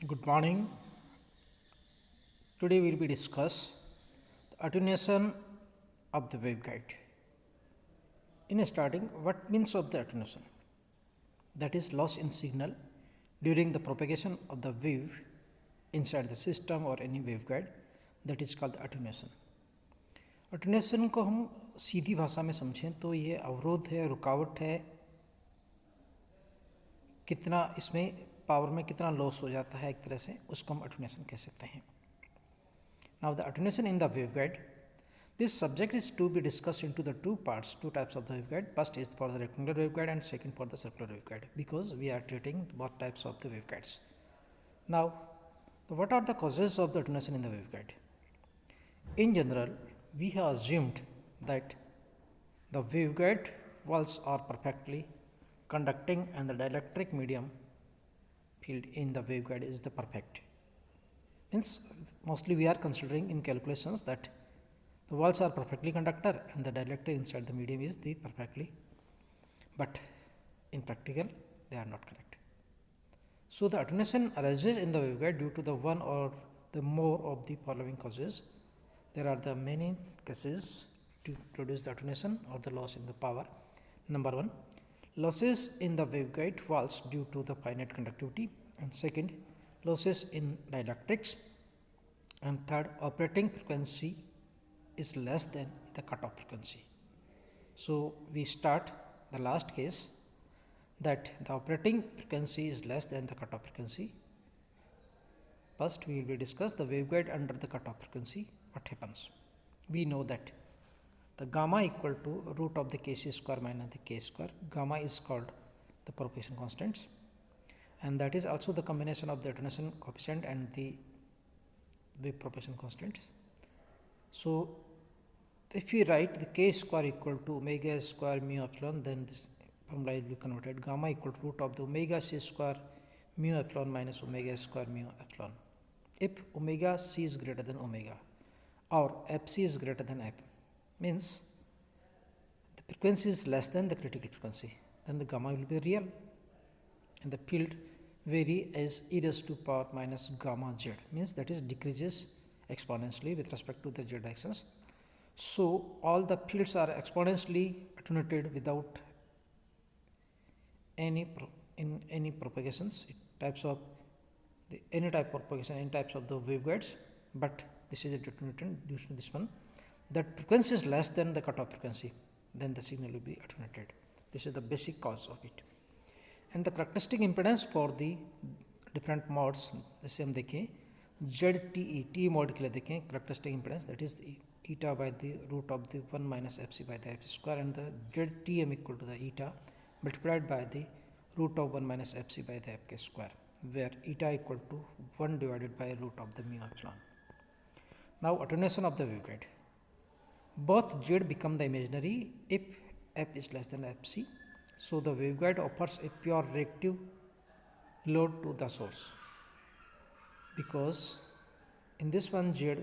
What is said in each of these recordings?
Good morning. Today we will be discuss the attenuation of the waveguide. In starting, what means of the attenuation? That is loss in signal during the propagation of the wave inside the system or any waveguide. That is called attenuation. Attenuation को हम सीधी भाषा में समझें तो ये अवरोध है, रुकावट है, कितना इसमें पावर में कितना लॉस हो जाता है, एक तरह से उसको हम अटेन्यूएशन कह सकते हैं. Now the attenuation in the waveguide. This subject is to be discussed into the two parts, two types of the waveguide. First is for the rectangular waveguide and second for the circular waveguide, because we are treating both types of the waveguides. Now, what are the causes of the attenuation in the waveguide? In general, we have assumed that the waveguide walls are perfectly conducting and the dielectric medium field in the waveguide is the perfect. Means mostly we are considering in calculations that the walls are perfectly conductor and the dielectric inside the medium is the perfectly, but in practical they are not correct. So the attenuation arises in the waveguide due to the one or the more of the following causes. There are the many cases to produce the attenuation or the loss in the power. Number one, losses in the waveguide walls due to the finite conductivity, and second, losses in dielectrics, and third, operating frequency is less than the cutoff frequency. So we start the last case, that the operating frequency is less than the cutoff frequency. First we will discuss the waveguide under the cutoff frequency. What happens? We know that the gamma equal to root of the kc square minus the k square. Gamma is called the propagation constants, and that is also the combination of the attenuation coefficient and the wave propagation constants. So if we write the k square equal to omega square mu epsilon, then this formula will be converted. Gamma equal to root of the omega c square mu epsilon minus omega square mu epsilon. If omega c is greater than omega or fc is greater than f, means the frequency is less than the critical frequency, then the gamma will be real and the field vary as e raised to power minus gamma z, means that is decreases exponentially with respect to the z axis. So all the fields are exponentially attenuated without any propagations, types of any type of propagation, any types of the waveguides, but this is a determinant due to this one, that frequency is less than the cutoff frequency, then the signal will be attenuated. This is the basic cause of it. And the characteristic impedance for the different modes जैसे हम देखें ZTE T mode के लिए देखें characteristic impedance, that is the eta by the root of the 1 minus fc by the f square, and the ZTM equal to the eta multiplied by the root of 1 minus fc by the fk square, where eta equal to 1 divided by root of the mu epsilon. Now attenuation of the waveguide. Both z become the imaginary if f is less than fc. So the waveguide offers a pure reactive load to the source, because in this one z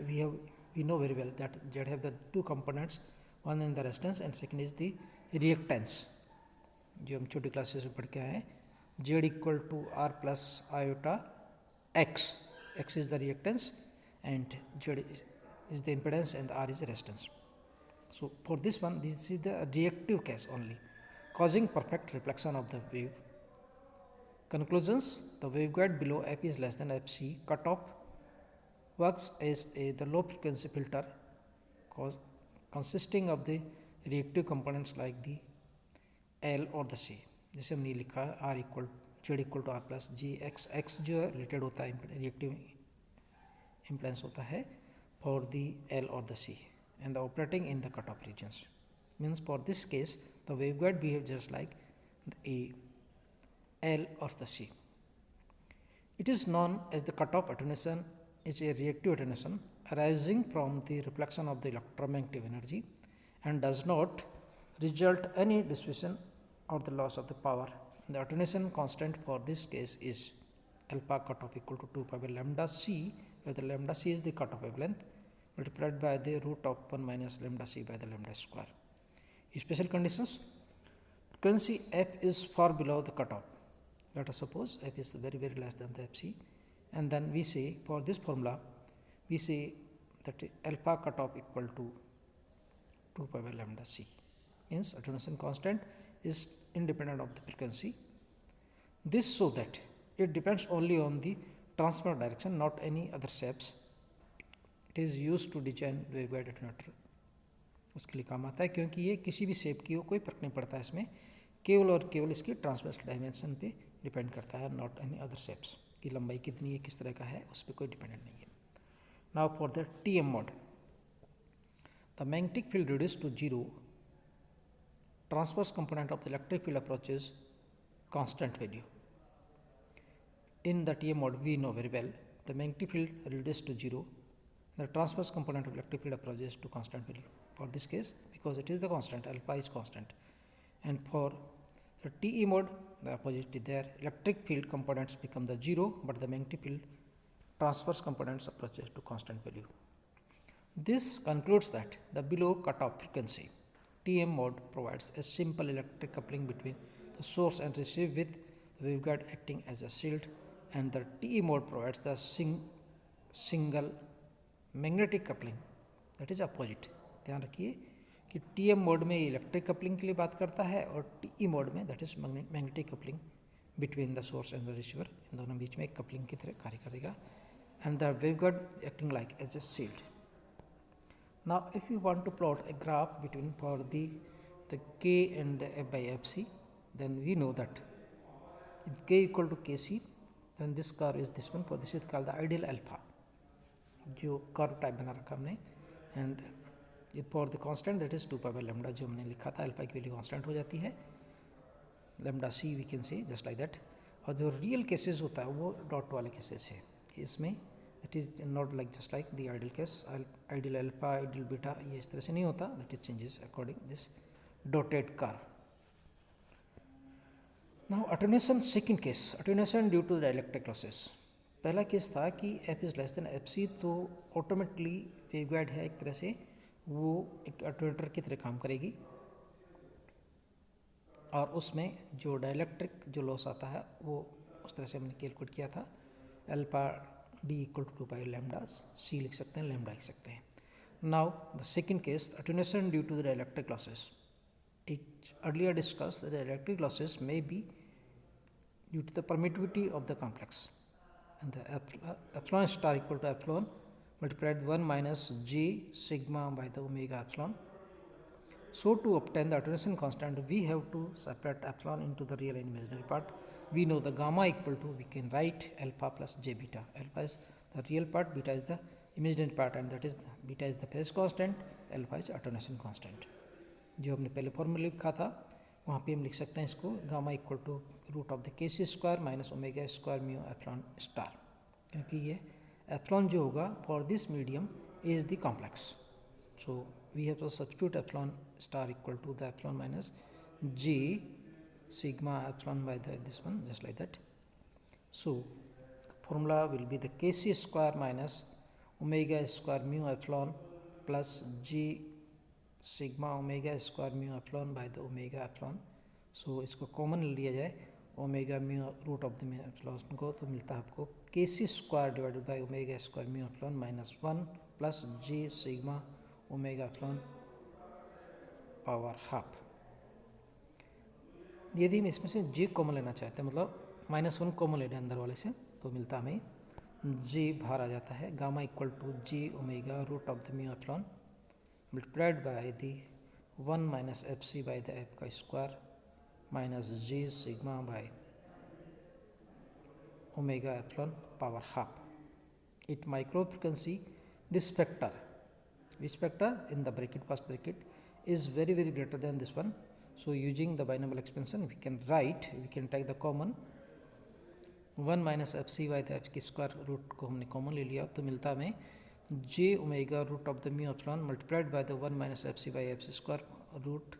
we know very well that z have the two components, one in the resistance and second is the reactance. जो हम छोटी classes में पढ़ के आए हैं, z equal to r plus iota x, x is the reactance and z is the impedance and r is the resistance. So for this one, this is the reactive case only, causing perfect reflection of the wave. Conclusions: the waveguide below f is less than fc cutoff works as the low frequency filter consisting of the reactive components like the L or the C. जैसे हमने लिखा R equal Z equal to R plus G X, X जो related होता है reactive impedance होता है for the L or the C, and the operating in the cutoff regions. Means for this case the waveguide behaves just like a L or the C. It is known as the cutoff attenuation, is a reactive attenuation arising from the reflection of the electromagnetic energy and does not result any dissipation or the loss of the power. The attenuation constant for this case is alpha cutoff equal to 2 pi by lambda c, where the lambda c is the cutoff wavelength multiplied by the root of 1 minus lambda c by the lambda square. Special conditions: frequency f is far below the cutoff. Let us suppose f is very less than the fc, and then we say for this formula we say that alpha cutoff equal to 2 pi by lambda c, means attenuation constant is independent of the frequency. This so that it depends only on the transfer direction, not any other shapes. It is used to design waveguide attenuator. उसके लिए काम आता है क्योंकि ये किसी भी shape की हो, कोई फर्क नहीं पड़ता है इसमें, केवल और केवल इसकी ट्रांसवर्स डायमेंशन पे डिपेंड करता है, नॉट एनी अदर शेप्स की लंबाई कितनी है, किस तरह का है, उस पर कोई डिपेंडेंट नहीं है. Now for the TM mode, the magnetic field reduce to zero, transverse component of the electric field approaches constant value. In the TM mode, we know very well the magnetic field reduces to zero, the transverse component of electric field approaches to constant value. For this case, because it is the constant, alpha is constant. And for the TE mode, the opposite is there, electric field components become the zero, but the magnetic field transverse components approaches to constant value. This concludes that the below cutoff frequency TM mode provides a simple electric coupling between the source and receiver with the waveguide acting as a shield, and the TE mode provides the single magnetic coupling, that is opposite. ध्यान रखिए कि TM mode में electric coupling के लिए बात करता है और TE मोड में that is magnetic coupling between the source and the receiver, इन दोनों बीच में एक कपलिंग की तरह कार्य करेगा, and the waveguide acting like as a shield. Now, if you want to plot a graph between for the K and F by Fc, then we know that if K equal to Kc, then this curve is this one. For this is called the ideal alpha, जो curve type बना रखा हमने, and for the constant that is 2 pi by lambda, जो हमने लिखा था alpha की value constant हो जाती है, lambda C we can say just like that. और जो रियल केसेस होता है वो डॉट वाले केसेस है, इसमें that is not like just like the ideal case, ideal alpha ideal beta ये इस तरह से नहीं होता, that is changes according this dotted curve. Now attenuation second case, attenuation due to the electric losses. पहला case था कि F is less than F C, तो ऑटोमेटिकली वेवगाइड है एक तरह से, वो एक अटेन्यूएटर की तरह काम करेगी, और उसमें जो डाइलेक्ट्रिक जो लॉस आता है वो उस तरह से हमने कैलकुलेट किया था, alpha D equal to 2 pi lambda C लिख सकते हैं, लैम्डा लिख सकते हैं. Now the second case, attenuation due to the dielectric losses. It earlier discussed that the electric losses may be due to the permittivity of the complex, and the epsilon star equal to epsilon multiplied 1 minus j sigma by the omega epsilon. So to obtain the attenuation constant, we have to separate epsilon into the real and imaginary part. We know the gamma equal to, we can write alpha plus j beta. Alpha is the real part, beta is the imaginary part, and that is beta is the phase constant, alpha is attenuation constant. जो हमने पहले formula लिखा था वहाँ पे हम लिख सकते हैं इसको gamma equal to root of the K C square minus omega square mu epsilon star, क्योंकि ये एप्सिलॉन जो होगा for this medium is the complex. So we have to substitute epsilon star equal to the epsilon minus j sigma epsilon by the this one just like that. So formula will be the K C square minus omega square mu epsilon plus j sigma omega square mu epsilon by the omega epsilon. So इसको common लिया जाए omega mu root of the mu epsilon को, तो मिलता है आपको K C square divided by omega square mu epsilon minus 1 plus j sigma omega epsilon power half. यदि हम इसमें से जे कॉमन लेना चाहते हैं, मतलब -1 कॉमन लेना अंदर वाले से, तो मिलता हमें जे बाहर आ जाता है, gamma equal to J omega root of the mu epsilon multiplied by the 1 minus fc by the f का square minus g sigma by omega epsilon power half. At micro frequency, this factor, which factor in the bracket, first bracket, is very greater than this one. So using the binomial expansion, we can write, we can take the common 1 minus fc by the f की square root को हमने common ले लिया, तो मिलता हमें j omega root of the mu epsilon multiplied by the 1 minus fc by f square root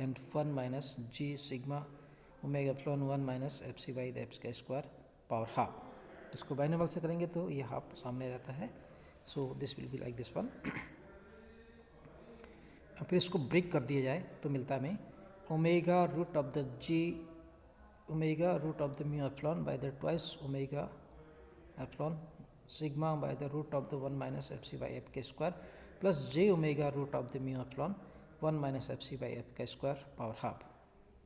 and 1 minus g sigma omega epsilon 1 minus fc by the f का square power half. इसको binomial से करेंगे तो ये half सामने आ जाता है. So this will be like this one. फिर इसको ब्रेक कर दिया जाए तो मिलता है हमें omega root of the G omega root of the mu epsilon by the twice omega epsilon sigma by the root of the 1 minus fc by f k square plus j omega root of the mu epsilon 1 minus fc by f k square power half.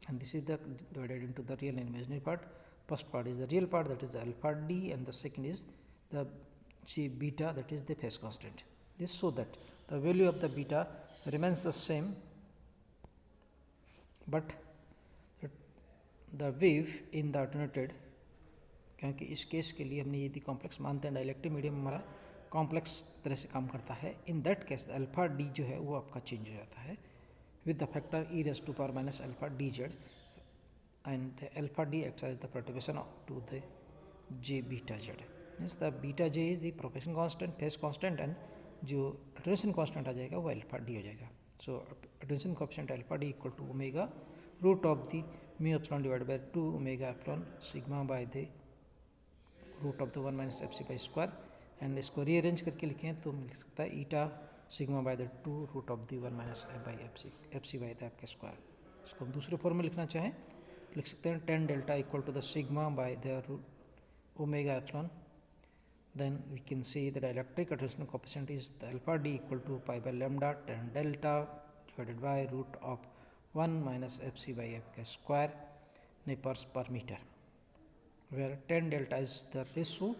And this is the divided into the real and imaginary part. First part is the real part, that is the alpha d, and the second is the g beta, that is the phase constant. This so that the value of the beta remains the same, but the wave in the alternated, क्योंकि इस case के लिए हमने यदि complex मानते हैं, dielectric medium हमारा complex तरह से काम करता है, इन दैट केस अल्फा डी जो है वो आपका चेंज हो जाता है with the factor e raised to power minus alpha dz, and the alpha d acts as the perturbation to the j beta z. Means the beta j is the propagation constant, phase constant, and जो attenuation constant आ जाएगा वो alpha d हो जाएगा. So attenuation coefficient alpha d equal to omega root of the mu epsilon divided by 2 omega epsilon sigma by the root of the 1 minus fc by square, and इसको rearrange करके लिखें तो मिल सकता है eta sigma by the 2 root of the 1 minus F by F C by the F के square. इसको हम दूसरे फॉर्म में लिखना चाहें लिख सकते हैं 10 delta equal to the sigma by the root omega epsilon. Then we can see the dielectric attenuation coefficient is the alpha d equal to pi by lambda 10 delta divided by root of 1 minus fc by f k square nepers per meter, where 10 delta is the ratio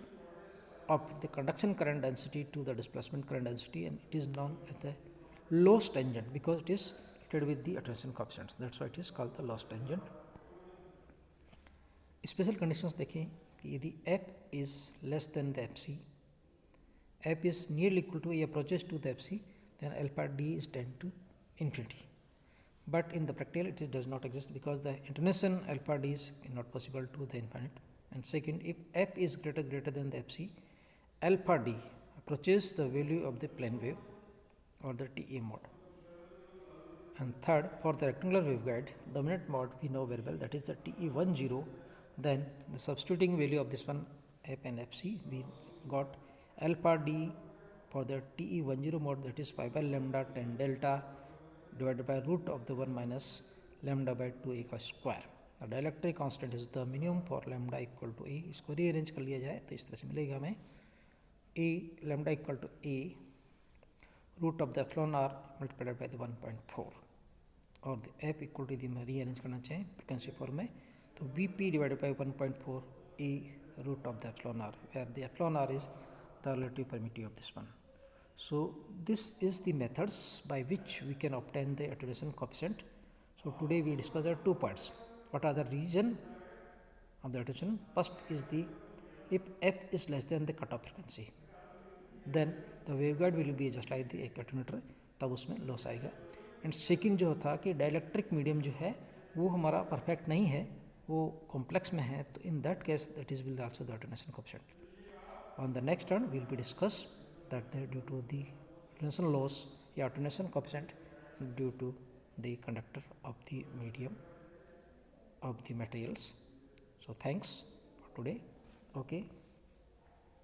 of the conduction current density to the displacement current density, and it is known as the loss tangent because it is related with the attenuation coefficients. That's why it is called the loss tangent. Special conditions देखें कि यदि f is less than the fc, f is nearly equal to approaches to the fc, then alpha d is tend to infinity. But in the practical it does not exist because the attenuation alpha d is not possible to the infinite. And second, if f is greater than the fc, alpha d approaches the value of the plane wave or the TE mode. And third, for the rectangular waveguide, dominant mode we know very well, that is the TE10. Then the substituting value of this one f and fc, we got alpha d for the TE10 mode, that is pi by lambda 10 delta divided by root of the 1 minus lambda by 2a square. The dielectric constant is the minimum for lambda equal to a. इसको rearrange कर लिया जाए तो इस तरह से मिलेगा हमें a lambda equal to a root of the epsilon r multiplied by the 1.4, और the f equal to the rearrange करना चाहिए फ्रीक्वेंसी फॉर्म में तो bp divided by 1.4 a root of the epsilon r, where the epsilon r is the relative permittivity of this one. So this is the methods by which we can obtain the attenuation coefficient. So today we discuss the two parts. What are the reason of the attenuation? First is the if f is less than the cutoff frequency, then the waveguide will be just like the attenuator, तब उसमें loss आएगा. And second जो था कि dielectric medium जो है वो हमारा परफेक्ट नहीं है, वो कॉम्प्लेक्स में है, तो in that case that is will also the attenuation coefficient. On the next turn will be discuss that due to the attenuation loss या attenuation coefficient due to the conductor of the medium of the materials. So thanks for today. Okay.